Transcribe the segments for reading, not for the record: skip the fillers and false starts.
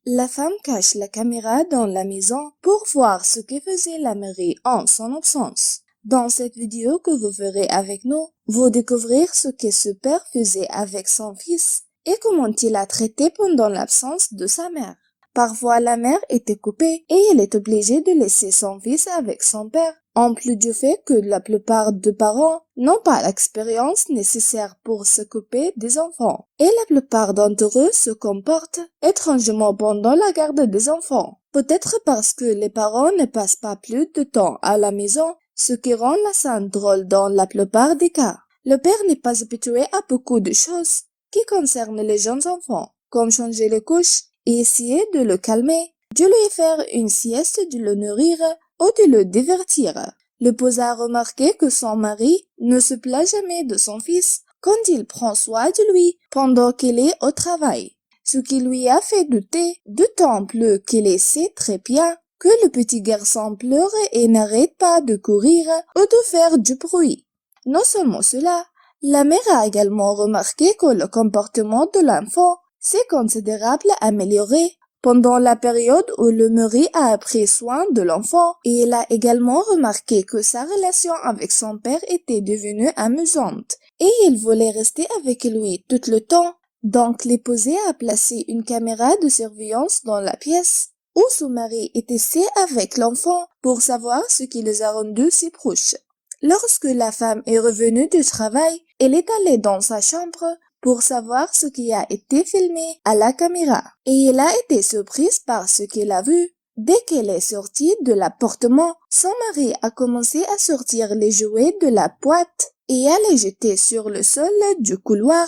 La femme cache la caméra dans la maison pour voir ce que faisait la mairie en son absence. Dans cette vidéo que vous verrez avec nous, vous découvrirez ce que ce père faisait avec son fils et comment il a traité pendant l'absence de sa mère. Parfois, la mère était coupée et il est obligé de laisser son fils avec son père, en plus du fait que la plupart des parents n'ont pas l'expérience nécessaire pour s'occuper des enfants. Et la plupart d'entre eux se comportent étrangement pendant la garde des enfants. Peut-être parce que les parents ne passent pas plus de temps à la maison, ce qui rend la scène drôle dans la plupart des cas. Le père n'est pas habitué à beaucoup de choses qui concernent les jeunes enfants, comme changer les couches et essayer de le calmer, de lui faire une sieste, de le nourrir ou de le divertir. L'épouse a remarqué que son mari ne se plaint jamais de son fils quand il prend soin de lui pendant qu'il est au travail, ce qui lui a fait douter, d'autant plus qu'il sait très bien que le petit garçon pleure et n'arrête pas de courir ou de faire du bruit. Non seulement cela, la mère a également remarqué que le comportement de l'enfant s'est considérablement amélioré pendant la période où le mari a pris soin de l'enfant, et il a également remarqué que sa relation avec son père était devenue amusante et il voulait rester avec lui tout le temps. Donc l'épouse a placé une caméra de surveillance dans la pièce où son mari était assis avec l'enfant pour savoir ce qui les a rendus si proches. Lorsque la femme est revenue du travail, elle est allée dans sa chambre pour savoir ce qui a été filmé à la caméra. Et elle a été surprise par ce qu'elle a vu. Dès qu'elle est sortie de l'appartement, son mari a commencé à sortir les jouets de la boîte et à les jeter sur le sol du couloir,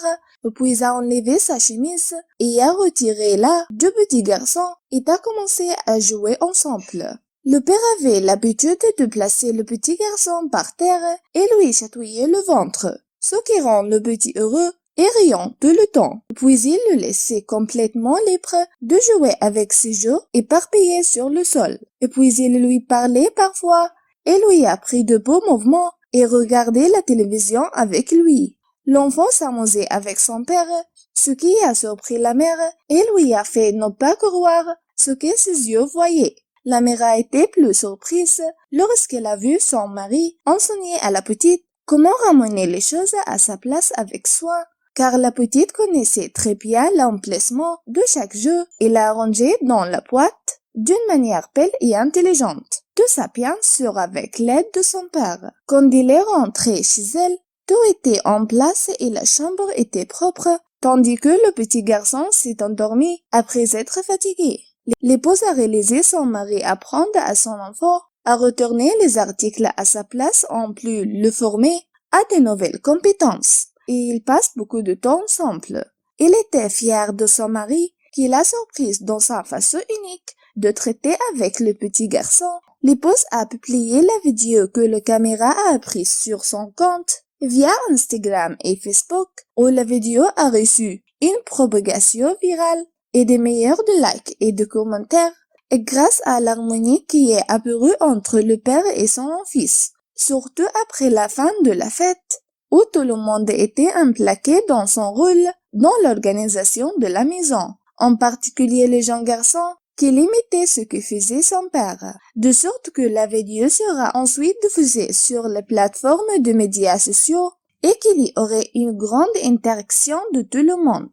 puis a enlevé sa chemise et a retiré là deux petits garçons et a commencé à jouer ensemble. Le père avait l'habitude de placer le petit garçon par terre et lui chatouiller le ventre, ce qui rend le petit heureux et riant tout le temps. Puis il le laissait complètement libre de jouer avec ses jeux éparpillés sur le sol. Et puis il lui parlait parfois et lui apprit de beaux mouvements et regardait la télévision avec lui. L'enfant s'amusait avec son père, ce qui a surpris la mère et lui a fait ne pas croire ce que ses yeux voyaient. La mère a été plus surprise lorsqu'elle a vu son mari enseigner à la petite comment ramener les choses à sa place avec soin, car la petite connaissait très bien l'emplacement de chaque jeu et l'a rangé dans la boîte d'une manière belle et intelligente, tout ça bien sûr avec l'aide de son père. Quand il est rentré chez elle, tout était en place et la chambre était propre, tandis que le petit garçon s'est endormi après être fatigué. L'épouse a réalisé son mari apprendre à son enfant à retourner les articles à sa place en plus le former à de nouvelles compétences. Et ils passent beaucoup de temps ensemble. Il était fier de son mari qui l'a surprise dans sa façon unique de traiter avec le petit garçon. L'épouse a publié la vidéo que la caméra a prise sur son compte via Instagram et Facebook, où la vidéo a reçu une propagation virale et des milliards de likes et de commentaires, et grâce à l'harmonie qui est apparue entre le père et son fils, surtout après la fin de la fête, où tout le monde était impliqué dans son rôle dans l'organisation de la maison, en particulier les jeunes garçons qui imitaient ce que faisait son père, de sorte que la vidéo sera ensuite diffusée sur les plateformes de médias sociaux et qu'il y aurait une grande interaction de tout le monde.